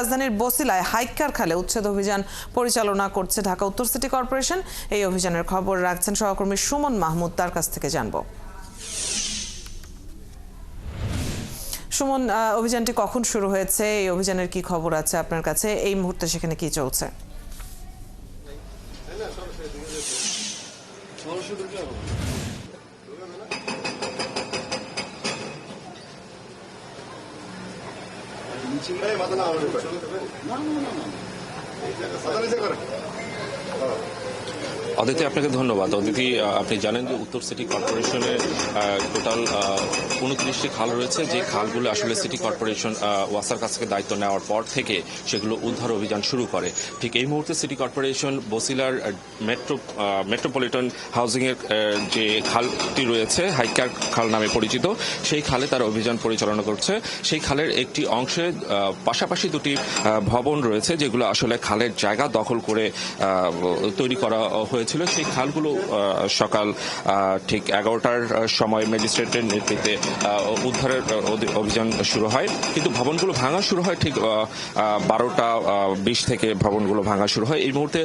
রাজধানীর বছিলায় হাইক্কার খালে উচ্ছেদ অভিযান পরিচালনা করছে ঢাকা উত্তর সিটি কর্পোরেশন। এই অভিযানের খবর রাখছেন সহকর্মী সুমন মাহমুদ, তার কাছ থেকে জানব। সুমন, অভিযানটি কখন শুরু হয়েছে, এই অভিযানের কি খবর আছে আপনার কাছে, এই মুহূর্তে সেখানে কি চলছে? অদিতি, আপনাকে ধন্যবাদ। অদিতি, আপনি জানেন যে উত্তর সিটি কর্পোরেশনের টোটাল 29টি খাল রয়েছে, যে খালগুলো আসলে সিটি কর্পোরেশন ওয়াসার কাছ থেকে দায়িত্ব নেওয়ার পর থেকে সেগুলো উদ্ধার অভিযান শুরু করে। ঠিক এই মুহূর্তে সিটি কর্পোরেশন বছিলার মেট্রোপলিটন হাউজিং এর যে খালটি রয়েছে, হাইক্কার খাল নামে পরিচিত, সেই খালে তারা অভিযান পরিচালনা করছে। সেই খালের একটি অংশে পাশাপাশি দুটি ভবন রয়েছে, যেগুলো আসলে খালের জায়গা দখল করে তৈরি করা হয়েছিল। সেই খালগুলো সকাল ঠিক 11টার সময় ম্যাজিস্ট্রেটের নেতৃত্বে উদ্ধারের অভিযান শুরু হয়, কিন্তু ভবনগুলো ভাঙা শুরু হয় ঠিক 12টা 20 থেকে ভবনগুলো ভাঙা শুরু হয়। এই মুহূর্তে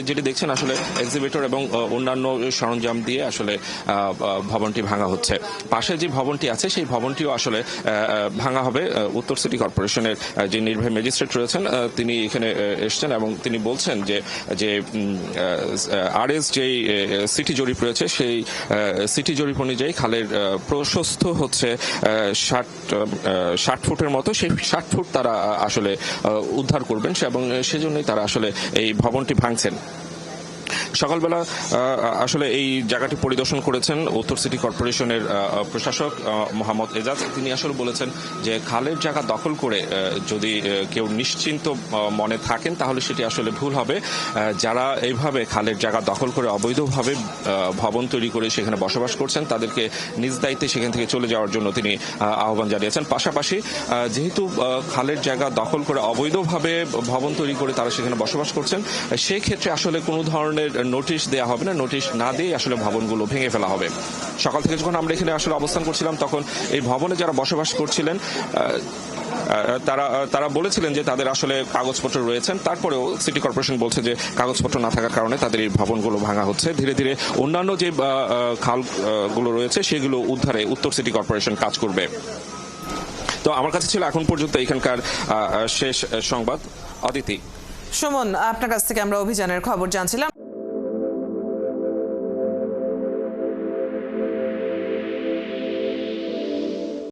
যেটি দেখছেন আসলে এক্সিবিটর এবং অন্যান্য সরঞ্জাম দিয়ে আসলে ভবনটি ভাঙা হচ্ছে। পাশে যে ভবনটি আছে সেই ভবনটিও আসলে ভাঙা হবে। উত্তর সিটি কর্পোরেশনের যে নির্বাহী ম্যাজিস্ট্রেট রয়েছেন তিনি এখানে এসছেন এবং তিনি বলছেন যে আরএস যেই সিটি জরিপ রয়েছে সেই সিটি জরিপ অনুযায়ী খালের প্রশস্ত হচ্ছে 60 ফুটের মতো। সেই 60 ফুট তারা আসলে উদ্ধার করবেন এবং সেজন্যই তারা আসলে এই ভবনটি ভাঙছেন। সকালবেলা আসলে এই জায়গাটি পরিদর্শন করেছেন উত্তর সিটি কর্পোরেশনের প্রশাসক মোহাম্মদ এজাজ। তিনি আসলে বলেছেন যে খালের জায়গা দখল করে যদি কেউ নিশ্চিন্ত মনে থাকেন তাহলে সেটি আসলে ভুল হবে। যারা এইভাবে খালের জায়গা দখল করে অবৈধভাবে ভবন তৈরি করে সেখানে বসবাস করছেন তাদেরকে নিজ দায়িত্বে সেখান থেকে চলে যাওয়ার জন্য তিনি আহ্বান জানিয়েছেন। পাশাপাশি যেহেতু খালের জায়গা দখল করে অবৈধভাবে ভবন তৈরি করে তারা সেখানে বসবাস করছেন, সেই ক্ষেত্রে আসলে কোনো ধরনের নোটিশ দেওয়া হবে না, নোটিশ না দিয়ে আসলে ভবনগুলো ভেঙে ফেলা হবে। সকাল থেকে যখন আমরা এখানে আসলে অবস্থান করছিলাম তখন এই ভবনে যারা বসবাস করছিলেন তারা বলেছিলেন যে তাদের আসলে কাগজপত্র রয়েছেন, তারপরেও সিটি কর্পোরেশন বলছে যে কাগজপত্র না থাকার কারণে তাদের এই ভবনগুলো ভাঙা হচ্ছে। ধীরে ধীরে অন্যান্য যে খালগুলো রয়েছে সেগুলো উদ্ধারে উত্তর সিটি কর্পোরেশন কাজ করবে। তো আমার কাছে ছিল এখন পর্যন্ত এখানকার শেষ সংবাদ। অদিতি। সুমন, আপনার কাছ থেকে আমরা অভিযানের খবর জানছিলাম।